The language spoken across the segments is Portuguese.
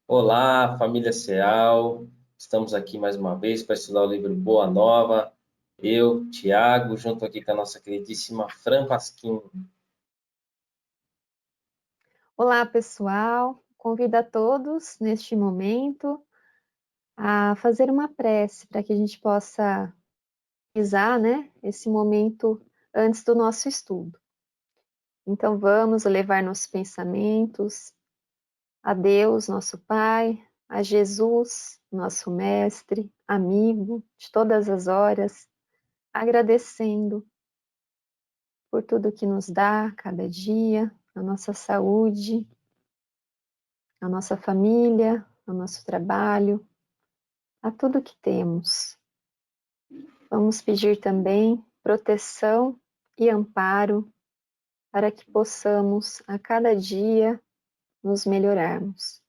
Olá, família Ceal. Estamos aqui mais uma vez para estudar o livro Boa Nova. Eu, Tiago, junto aqui com a nossa queridíssima Fran Pasquim. Olá, pessoal. Convido a todos, neste momento, a fazer uma prece para que a gente possa realizar, esse momento antes do nosso estudo. Então, vamos levar nossos pensamentos a Deus, nosso Pai, a Jesus, nosso Mestre, amigo de todas as horas, agradecendo por tudo que nos dá cada dia, a nossa saúde, a nossa família, o nosso trabalho, a tudo que temos. Vamos pedir também proteção e amparo para que possamos a cada dia nos melhorarmos.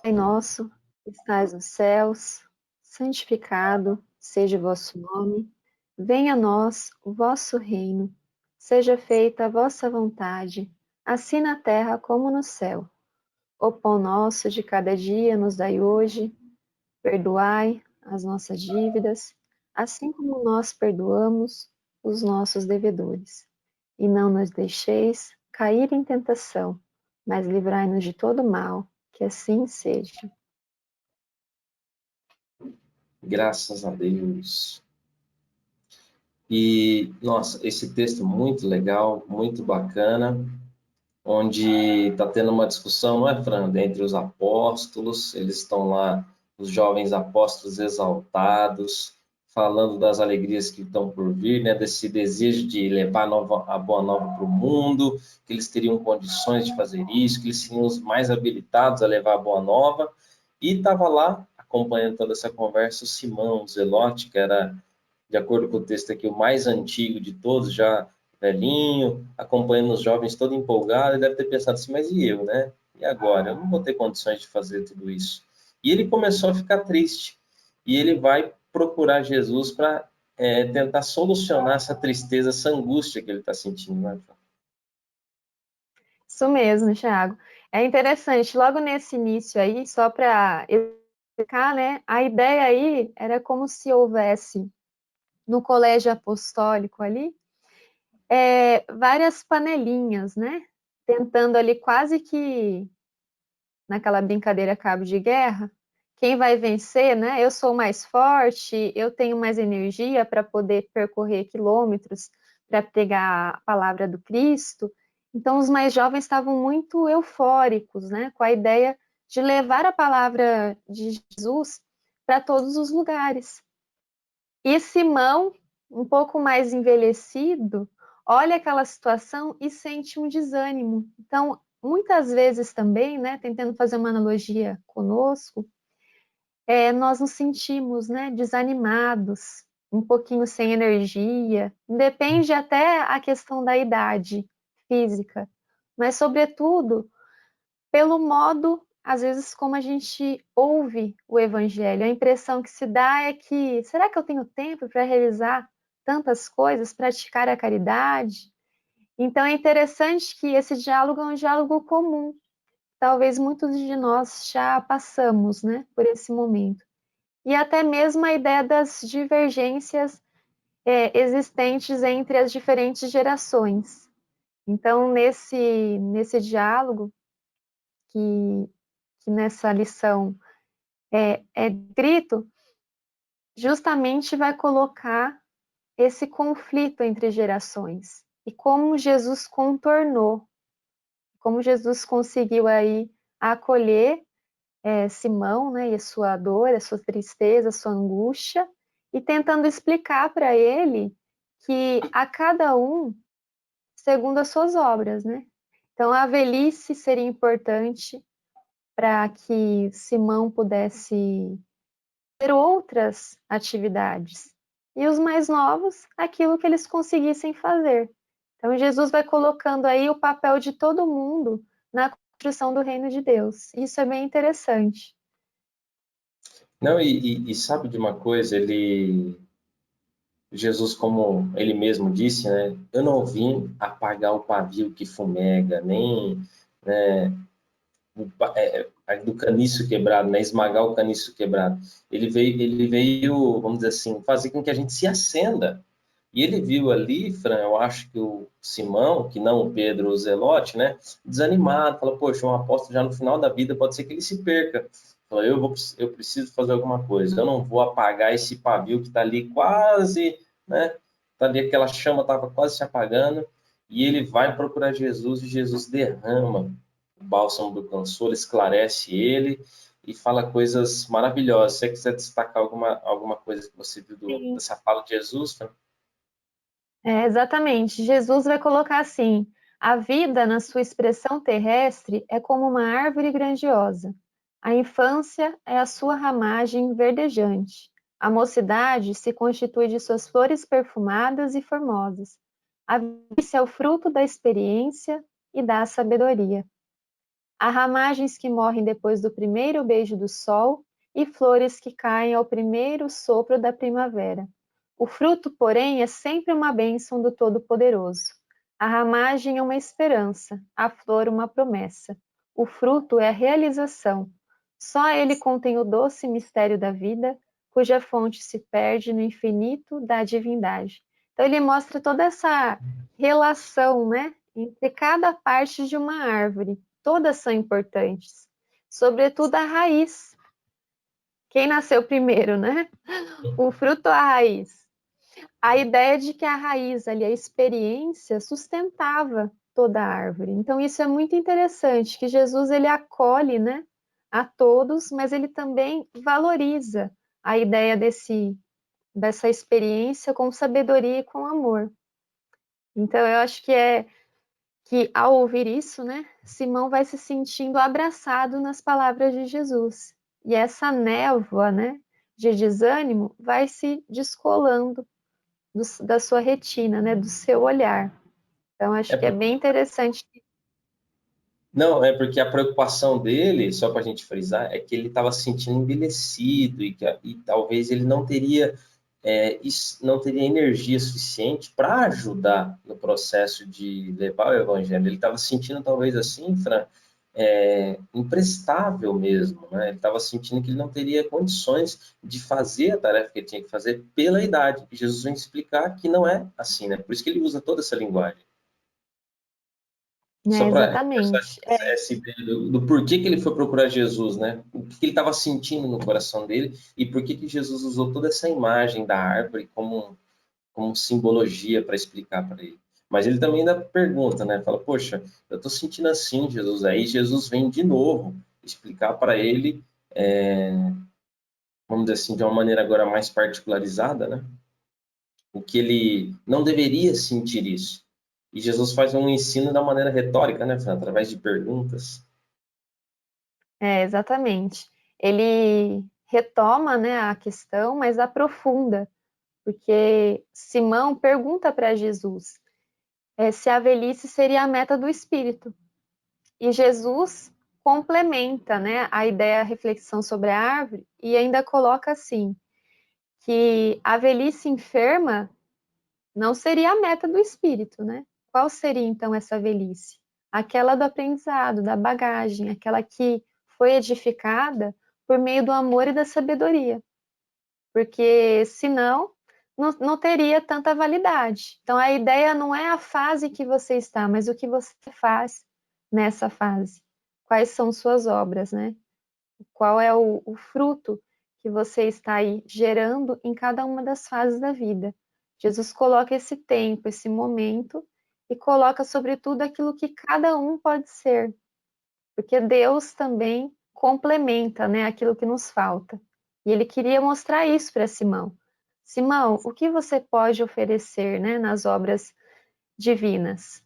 Pai nosso, que estais nos céus, santificado seja o vosso nome, venha a nós o vosso reino, seja feita a vossa vontade, assim na terra como no céu. O pão nosso de cada dia nos dai hoje, perdoai as nossas dívidas, assim como nós perdoamos os nossos devedores. E não nos deixeis cair em tentação, mas livrai-nos de todo mal, que assim seja. Graças a Deus. E, nossa, esse texto muito legal, muito bacana, onde está tendo uma discussão, não é, Fran, entre os apóstolos, eles estão lá, os jovens apóstolos exaltados, falando das alegrias que estão por vir, né, desse desejo de levar a boa nova para o mundo, que eles teriam condições de fazer isso, que eles seriam os mais habilitados a levar a boa nova, e estava lá, acompanhando toda essa conversa, o Simão, o Zelote, que era, de acordo com o texto aqui, o mais antigo de todos, já velhinho, acompanhando os jovens todo empolgado, e deve ter pensado assim, mas e eu, né? E agora? Eu não vou ter condições de fazer tudo isso. E ele começou a ficar triste. E ele vai procurar Jesus para tentar solucionar essa tristeza, essa angústia que ele está sentindo, né? Isso mesmo, Thiago. É interessante, logo nesse início aí, só para explicar, a ideia aí era como se houvesse no colégio apostólico ali, várias panelinhas, né? Tentando ali quase que naquela brincadeira cabo de guerra, quem vai vencer, né? Eu sou mais forte, eu tenho mais energia para poder percorrer quilômetros para pegar a palavra do Cristo. Então, os mais jovens estavam muito eufóricos, né? Com a ideia de levar a palavra de Jesus para todos os lugares. E Simão, um pouco mais envelhecido, olha aquela situação e sente um desânimo. Então, muitas vezes também, né, tentando fazer uma analogia conosco, nós nos sentimos, né, desanimados, um pouquinho sem energia. Depende até a questão da idade física, mas sobretudo pelo modo, às vezes, como a gente ouve o evangelho. A impressão que se dá é que, será que eu tenho tempo para realizar tantas coisas, praticar a caridade? Então é interessante que esse diálogo é um diálogo comum. Talvez muitos de nós já passamos, né, por esse momento. E até mesmo a ideia das divergências existentes entre as diferentes gerações. Então, nesse diálogo, que nessa lição é escrito, justamente vai colocar esse conflito entre gerações e como Jesus contornou, como Jesus conseguiu aí acolher Simão, né, e a sua dor, a sua tristeza, a sua angústia, e tentando explicar para ele que a cada um segundo as suas obras, né? Então a velhice seria importante para que Simão pudesse ter outras atividades. E os mais novos, aquilo que eles conseguissem fazer. Então, Jesus vai colocando aí o papel de todo mundo na construção do reino de Deus. Isso é bem interessante. Não, e sabe de uma coisa, Jesus, como ele mesmo disse, né? Eu não vim apagar o pavio que fumega, nem, né, do caniço quebrado, né? Esmagar o caniço quebrado. Ele veio, vamos dizer assim, fazer com que a gente se acenda. E ele viu ali, Fran, eu acho que o Simão, que não o Pedro, o Zelote, né? Desanimado, falou, poxa, um apóstolo já no final da vida pode ser que ele se perca. Falou, eu preciso fazer alguma coisa. Eu não vou apagar esse pavio que está ali quase, né? Tá ali, aquela chama estava quase se apagando. E ele vai procurar Jesus e Jesus derrama o bálsamo do consolo, esclarece ele e fala coisas maravilhosas. Se você quiser destacar alguma coisa que você viu Sim. dessa fala de Jesus, Fran? Exatamente. Jesus vai colocar assim: a vida, na sua expressão terrestre, é como uma árvore grandiosa. A infância é a sua ramagem verdejante. A mocidade se constitui de suas flores perfumadas e formosas. A velhice é o fruto da experiência e da sabedoria. Há ramagens que morrem depois do primeiro beijo do sol e flores que caem ao primeiro sopro da primavera. O fruto, porém, é sempre uma bênção do Todo-Poderoso. A ramagem é uma esperança, a flor uma promessa. O fruto é a realização. Só ele contém o doce mistério da vida, cuja fonte se perde no infinito da divindade. Então ele mostra toda essa relação, né, entre cada parte de uma árvore. Todas são importantes, sobretudo a raiz. Quem nasceu primeiro, né? O fruto ou a raiz? A ideia de que a raiz ali, a experiência, sustentava toda a árvore. Então, isso é muito interessante, que Jesus ele acolhe, né, a todos, mas ele também valoriza a ideia dessa experiência com sabedoria e com amor. Então, eu acho que ao ouvir isso, né, Simão vai se sentindo abraçado nas palavras de Jesus. E essa névoa, né, de desânimo vai se descolando da sua retina, né, do seu olhar. Então, É acho que é por- bem interessante. não, é porque a preocupação dele, só para a gente frisar, é que ele estava se sentindo envelhecido e talvez ele não teria energia suficiente para ajudar no processo de levar o evangelho. Ele estava se sentindo talvez assim, Fran, imprestável mesmo, né? Ele estava sentindo que ele não teria condições de fazer a tarefa que ele tinha que fazer pela idade. E Jesus vem explicar que não é assim, né? Por isso que ele usa toda essa linguagem. Só É, para reforçar exatamente. essa ideia do porquê que ele foi procurar Jesus, né? O que ele estava sentindo no coração dele e por que Jesus usou toda essa imagem da árvore como simbologia para explicar para ele. Mas ele também ainda pergunta, né? Fala, poxa, eu estou sentindo assim, Jesus. Aí Jesus vem de novo explicar para ele, vamos dizer assim, de uma maneira agora mais particularizada, né? O que ele não deveria sentir isso. E Jesus faz um ensino da maneira retórica, né? Através de perguntas. Exatamente. Ele retoma, né, a questão, mas aprofunda, porque Simão pergunta para Jesus se a velhice seria a meta do espírito. E Jesus complementa, né, a ideia, a reflexão sobre a árvore e ainda coloca assim, que a velhice enferma não seria a meta do espírito, né? Qual seria então essa velhice? Aquela do aprendizado, da bagagem, aquela que foi edificada por meio do amor e da sabedoria, porque senão não teria tanta validade. Então a ideia não é a fase que você está, mas o que você faz nessa fase. Quais são suas obras, né? Qual é o fruto que você está aí gerando em cada uma das fases da vida. Jesus coloca esse tempo, esse momento, e coloca, sobretudo, aquilo que cada um pode ser, porque Deus também complementa, né, aquilo que nos falta. E ele queria mostrar isso para Simão. Simão, o que você pode oferecer, né, nas obras divinas?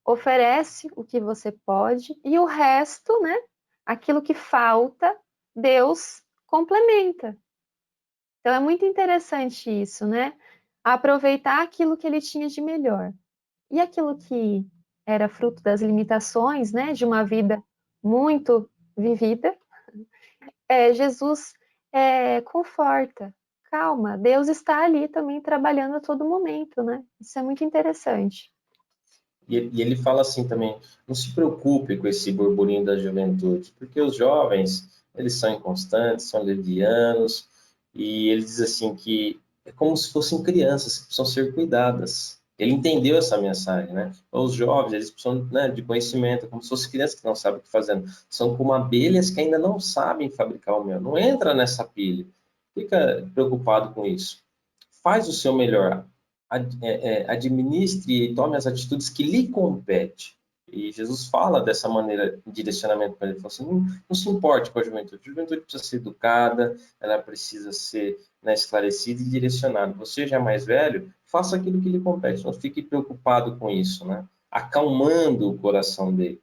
Oferece o que você pode e o resto, né, aquilo que falta, Deus complementa. Então é muito interessante isso, né? Aproveitar aquilo que ele tinha de melhor. E aquilo que era fruto das limitações, né, de uma vida muito vivida, Jesus conforta. Calma, Deus está ali também trabalhando a todo momento, né? Isso é muito interessante. E ele fala assim também, não se preocupe com esse burburinho da juventude, porque os jovens, eles são inconstantes, são levianos, e ele diz assim que é como se fossem crianças que precisam ser cuidadas. Ele entendeu essa mensagem, né? Os jovens, eles precisam, né, de conhecimento, como se fossem crianças que não sabem o que fazer. São como abelhas que ainda não sabem fabricar o mel. Não entra nessa pilha. Fica preocupado com isso. Faz o seu melhor, administre e tome as atitudes que lhe competem. E Jesus fala dessa maneira, de direcionamento para ele. Ele fala assim, não se importe com a juventude. A juventude precisa ser educada, ela precisa ser, né, esclarecida e direcionada. Você já é mais velho, faça aquilo que lhe compete. Não fique preocupado com isso, né? Acalmando o coração dele.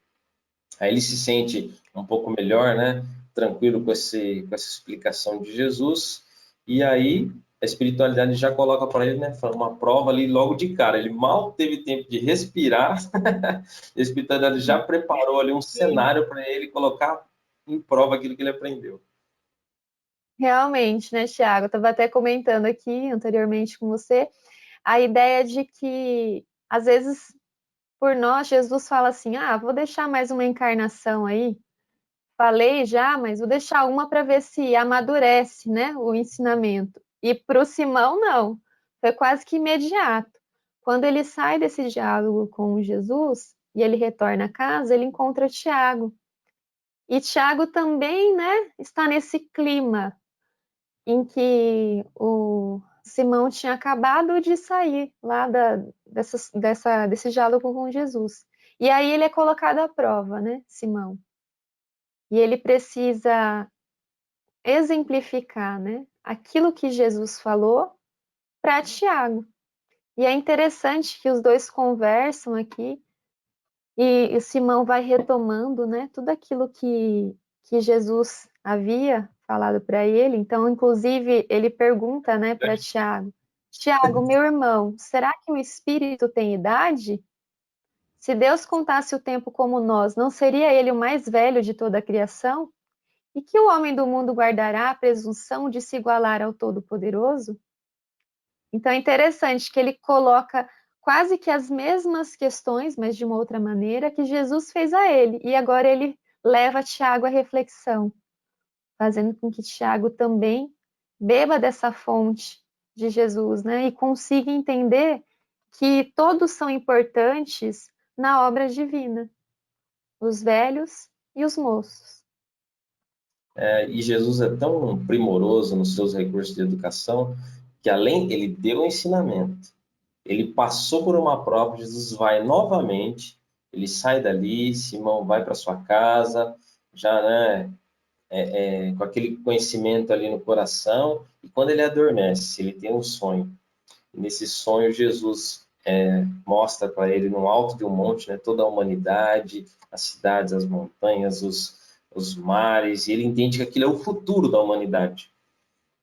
Aí ele se sente um pouco melhor, né? Tranquilo com essa explicação de Jesus. E aí a espiritualidade já coloca para ele, né? Uma prova ali logo de cara. Ele mal teve tempo de respirar. A espiritualidade já preparou ali um Sim. cenário para ele colocar em prova aquilo que ele aprendeu. Realmente, né, Tiago? Eu estava até comentando aqui anteriormente com você a ideia de que, às vezes, por nós, Jesus fala assim: ah, vou deixar mais uma encarnação aí. Falei já, mas vou deixar uma para ver se amadurece, né, o ensinamento. E para o Simão, não. Foi quase que imediato. Quando ele sai desse diálogo com Jesus e ele retorna a casa, ele encontra Tiago. E Tiago também, né, está nesse clima em que o Simão tinha acabado de sair lá desse diálogo com Jesus. E aí ele é colocado à prova, né, Simão? E ele precisa exemplificar, né, aquilo que Jesus falou para Tiago. E é interessante que os dois conversam aqui e Simão vai retomando, né, tudo aquilo que Jesus havia falado para ele. Então, inclusive, ele pergunta, né, para Tiago: Tiago, meu irmão, será que o Espírito tem idade? Se Deus contasse o tempo como nós, não seria ele o mais velho de toda a criação? E que o homem do mundo guardará a presunção de se igualar ao Todo-Poderoso? Então é interessante que ele coloca quase que as mesmas questões, mas de uma outra maneira, que Jesus fez a ele. E agora ele leva Tiago à reflexão, fazendo com que Tiago também beba dessa fonte de Jesus, né? E consiga entender que todos são importantes na obra divina, os velhos e os moços. E Jesus é tão primoroso nos seus recursos de educação que além ele deu o ensinamento, ele passou por uma prova, Jesus vai novamente, ele sai dali, Simão vai para sua casa, já, né, com aquele conhecimento ali no coração, e quando ele adormece, ele tem um sonho. E nesse sonho, Jesus mostra para ele, no alto de um monte, né, toda a humanidade, as cidades, as montanhas, os mares, e ele entende que aquilo é o futuro da humanidade.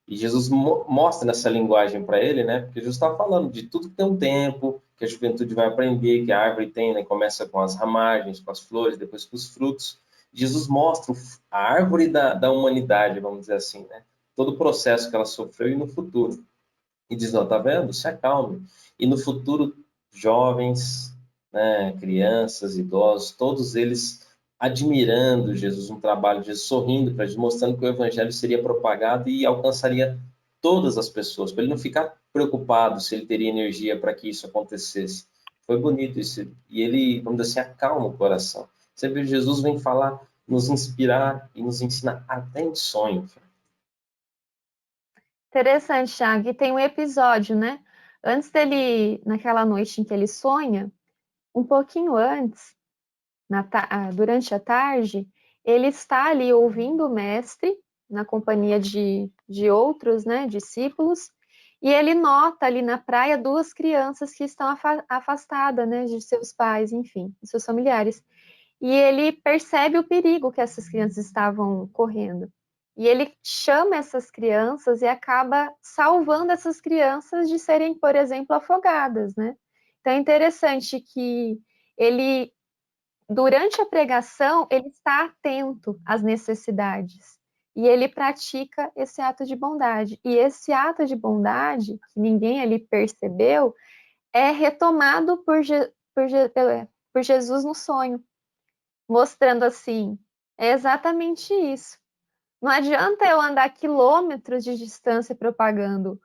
E Jesus mostra nessa linguagem para ele, né? Porque Jesus está falando de tudo que tem um tempo, que a juventude vai aprender, que a árvore tem, né? Começa com as ramagens, com as flores, depois com os frutos. Jesus mostra a árvore da humanidade, vamos dizer assim, né? Todo o processo que ela sofreu e no futuro. E diz, não, tá vendo? Se acalme. E no futuro, jovens, né, crianças, idosos, todos eles admirando Jesus, um trabalho de Jesus, sorrindo para Jesus, mostrando que o evangelho seria propagado e alcançaria todas as pessoas, para ele não ficar preocupado se ele teria energia para que isso acontecesse. Foi bonito isso. E ele, vamos dizer assim, acalma o coração. Sempre Jesus vem falar, nos inspirar e nos ensinar até em sonho. Interessante, Thiago. E tem um episódio, né? Antes dele, naquela noite em que ele sonha, um pouquinho antes, durante a tarde, ele está ali ouvindo o mestre, na companhia de outros, né, discípulos, e ele nota ali na praia duas crianças que estão afastadas, né, de seus pais, enfim, de seus familiares. E ele percebe o perigo que essas crianças estavam correndo. E ele chama essas crianças e acaba salvando essas crianças de serem, por exemplo, afogadas, né? Então é interessante que ele, durante a pregação, ele está atento às necessidades e ele pratica esse ato de bondade. E esse ato de bondade, que ninguém ali percebeu, é retomado por Jesus no sonho, mostrando assim, é exatamente isso. Não adianta eu andar quilômetros de distância propagando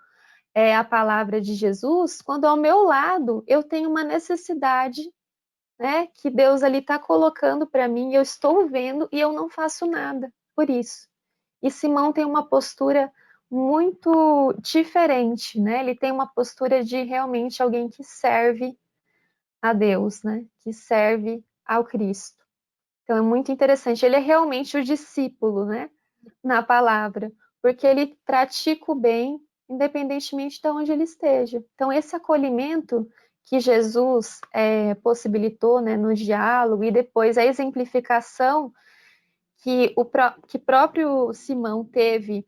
a palavra de Jesus, quando ao meu lado eu tenho uma necessidade, né, que Deus ali está colocando para mim, eu estou vendo e eu não faço nada por isso. E Simão tem uma postura muito diferente, né? Ele tem uma postura de realmente alguém que serve a Deus, né? Que serve ao Cristo. Então é muito interessante. Ele é realmente o discípulo, né? Na palavra, porque ele pratica o bem, independentemente de onde ele esteja. Então esse acolhimento que Jesus possibilitou, né, no diálogo e depois a exemplificação que próprio Simão teve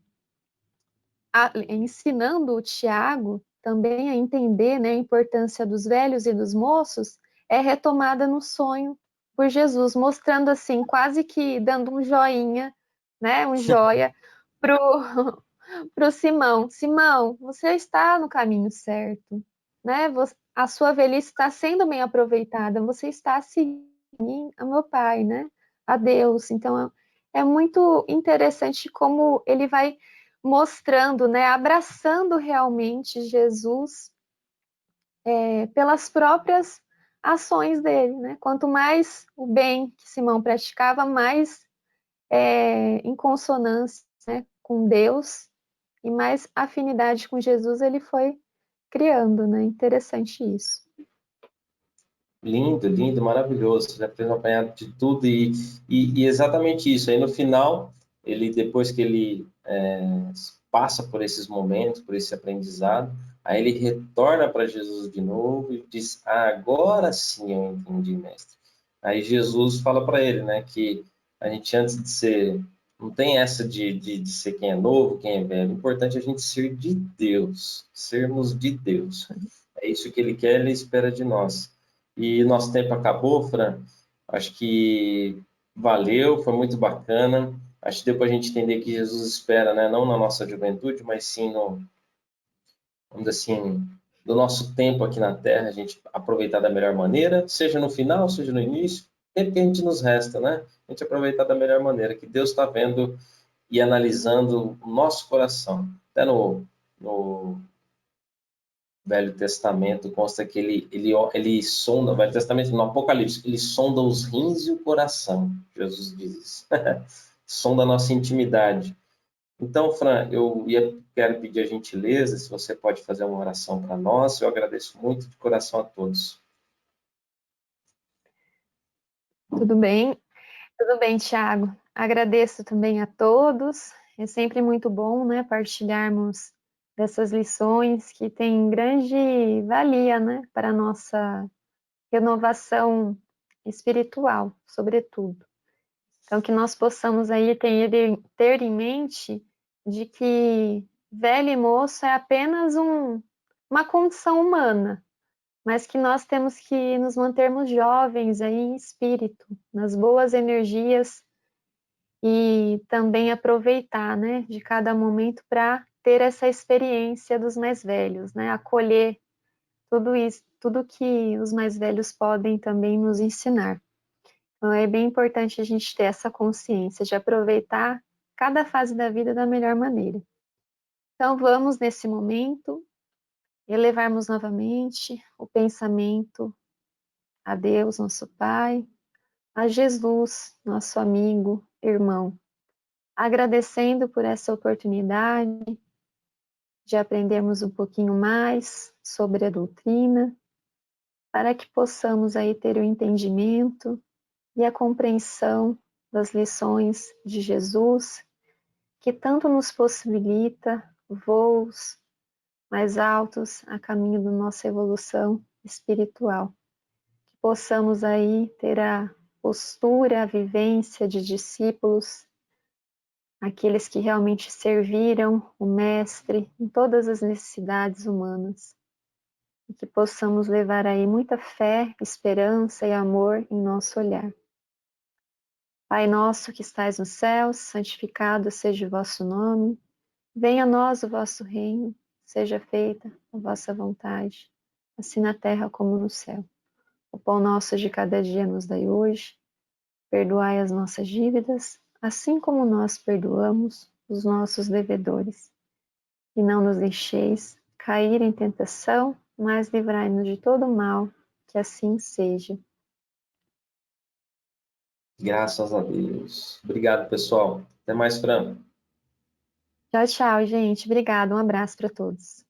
ensinando o Tiago também a entender, né, a importância dos velhos e dos moços, é retomada no sonho por Jesus, mostrando assim, quase que dando um joinha, né, um joia pro, pro Simão. Simão, você está no caminho certo, né? A sua velhice está sendo bem aproveitada, você está seguindo a meu pai, né? A Deus. Então, é muito interessante como ele vai mostrando, né, abraçando realmente Jesus pelas próprias ações dele, né? Quanto mais o bem que Simão praticava, mais em consonância, né, com Deus e mais afinidade com Jesus ele foi criando, né? Interessante isso. Lindo, lindo, maravilhoso. Você já fez um apanhado de tudo e exatamente isso. Aí no final, ele depois que ele passa por esses momentos, por esse aprendizado, aí ele retorna para Jesus de novo e diz: agora sim eu entendi, mestre. Aí Jesus fala para ele, né, que a gente antes de ser, não tem essa de ser quem é novo, quem é velho. O importante é a gente ser de Deus, sermos de Deus. É isso que ele quer, ele espera de nós. E nosso tempo acabou, Fran. Acho que valeu, foi muito bacana. Acho que deu para a gente entender que Jesus espera, né? Não na nossa juventude, mas sim no, vamos dizer assim, do nosso tempo aqui na Terra, a gente aproveitar da melhor maneira, seja no final, seja no início, o tempo que a gente nos resta, né? A gente aproveitar da melhor maneira, que Deus está vendo e analisando o nosso coração. Até no Velho Testamento consta que ele sonda, Velho Testamento no Apocalipse, ele sonda os rins e o coração, Jesus diz isso. Sonda a nossa intimidade. Então, Fran, quero pedir a gentileza, se você pode fazer uma oração para nós, eu agradeço muito de coração a todos. Tudo bem? Tudo bem, Tiago. Agradeço também a todos. É sempre muito bom, né, partilharmos dessas lições que têm grande valia, né, para a nossa renovação espiritual, sobretudo. Então, que nós possamos aí ter em mente de que velho e moço é apenas uma condição humana, mas que nós temos que nos mantermos jovens aí em espírito, nas boas energias e também aproveitar, né, de cada momento para ter essa experiência dos mais velhos, né, acolher tudo isso, tudo que os mais velhos podem também nos ensinar. Então é bem importante a gente ter essa consciência de aproveitar cada fase da vida da melhor maneira. Então vamos nesse momento elevarmos novamente o pensamento a Deus, nosso Pai, a Jesus, nosso amigo, irmão, agradecendo por essa oportunidade de aprendermos um pouquinho mais sobre a doutrina, para que possamos aí ter o entendimento e a compreensão das lições de Jesus, que tanto nos possibilita voos mais altos a caminho da nossa evolução espiritual. Que possamos aí ter a postura, a vivência de discípulos, aqueles que realmente serviram o Mestre em todas as necessidades humanas. E que possamos levar aí muita fé, esperança e amor em nosso olhar. Pai nosso que estais nos céus, santificado seja o vosso nome. Venha a nós o vosso reino, seja feita a vossa vontade, assim na terra como no céu. O pão nosso de cada dia nos dai hoje. Perdoai as nossas dívidas, assim como nós perdoamos os nossos devedores. E não nos deixeis cair em tentação, mas livrai-nos de todo mal, que assim seja. Graças a Deus. Obrigado, pessoal. Até mais, Fran. Tchau, tchau, gente. Obrigada. Um abraço para todos.